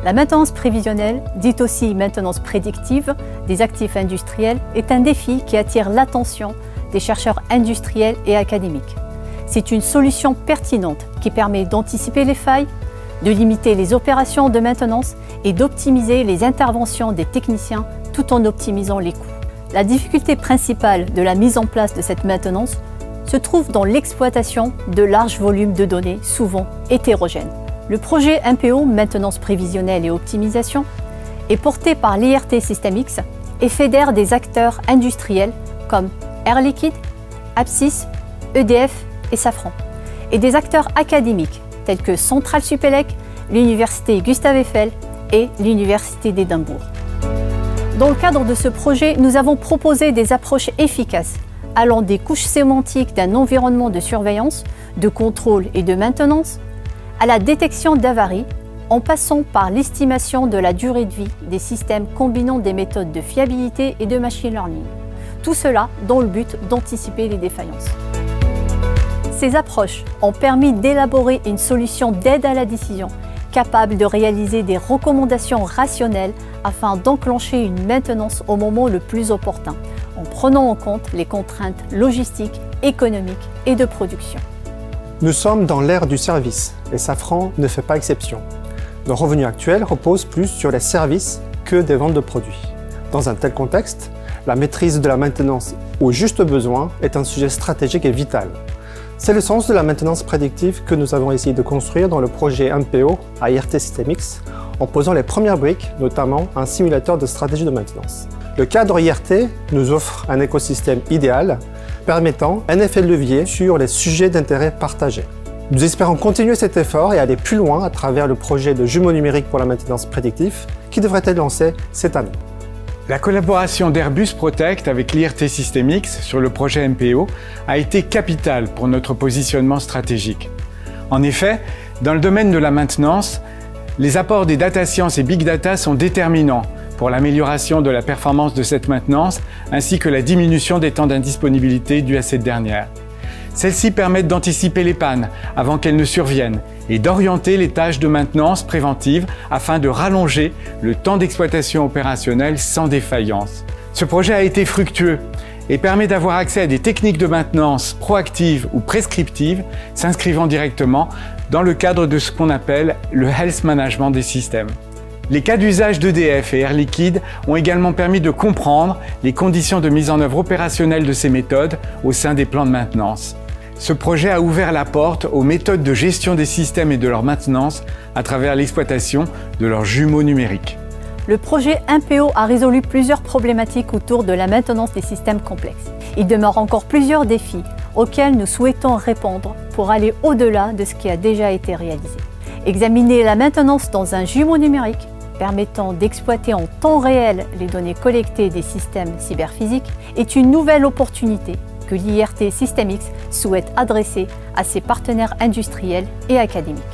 La maintenance prévisionnelle, dite aussi maintenance prédictive des actifs industriels, est un défi qui attire l'attention des chercheurs industriels et académiques. C'est une solution pertinente qui permet d'anticiper les failles, de limiter les opérations de maintenance et d'optimiser les interventions des techniciens tout en optimisant les coûts. La difficulté principale de la mise en place de cette maintenance se trouve dans l'exploitation de larges volumes de données, souvent hétérogènes. Le projet MPO, Maintenance prévisionnelle et optimisation, est porté par l'IRT System-X et fédère des acteurs industriels comme Air Liquide, Apsys, EDF et Safran, et des acteurs académiques tels que Centrale Supélec, l'Université Gustave Eiffel et l'Université d'Édimbourg. Dans le cadre de ce projet, nous avons proposé des approches efficaces allant des couches sémantiques d'un environnement de surveillance, de contrôle et de maintenance, à la détection d'avaries, en passant par l'estimation de la durée de vie des systèmes combinant des méthodes de fiabilité et de machine learning. Tout cela dans le but d'anticiper les défaillances. Ces approches ont permis d'élaborer une solution d'aide à la décision capable de réaliser des recommandations rationnelles afin d'enclencher une maintenance au moment le plus opportun, en prenant en compte les contraintes logistiques, économiques et de production. Nous sommes dans l'ère du service et Safran ne fait pas exception. Nos revenus actuels reposent plus sur les services que des ventes de produits. Dans un tel contexte, la maîtrise de la maintenance au juste besoin est un sujet stratégique et vital. C'est le sens de la maintenance prédictive que nous avons essayé de construire dans le projet MPO à IRT System-X en posant les premières briques, notamment un simulateur de stratégie de maintenance. Le cadre IRT nous offre un écosystème idéal permettant un effet de levier sur les sujets d'intérêt partagés. Nous espérons continuer cet effort et aller plus loin à travers le projet de jumeaux numériques pour la maintenance prédictive qui devrait être lancé cette année. La collaboration d'Airbus Protect avec l'IRT System-X sur le projet MPO a été capitale pour notre positionnement stratégique. En effet, dans le domaine de la maintenance, les apports des data science et big data sont déterminants pour l'amélioration de la performance de cette maintenance ainsi que la diminution des temps d'indisponibilité dus à cette dernière. Celles-ci permettent d'anticiper les pannes avant qu'elles ne surviennent et d'orienter les tâches de maintenance préventive afin de rallonger le temps d'exploitation opérationnelle sans défaillance. Ce projet a été fructueux et permet d'avoir accès à des techniques de maintenance proactives ou prescriptives s'inscrivant directement dans le cadre de ce qu'on appelle le health management des systèmes. Les cas d'usage d'EDF et Air Liquide ont également permis de comprendre les conditions de mise en œuvre opérationnelle de ces méthodes au sein des plans de maintenance. Ce projet a ouvert la porte aux méthodes de gestion des systèmes et de leur maintenance à travers l'exploitation de leurs jumeaux numériques. Le projet MPO a résolu plusieurs problématiques autour de la maintenance des systèmes complexes. Il demeure encore plusieurs défis auxquels nous souhaitons répondre pour aller au-delà de ce qui a déjà été réalisé. Examiner la maintenance dans un jumeau numérique permettant d'exploiter en temps réel les données collectées des systèmes cyberphysiques est une nouvelle opportunité que l'IRT System-X souhaite adresser à ses partenaires industriels et académiques.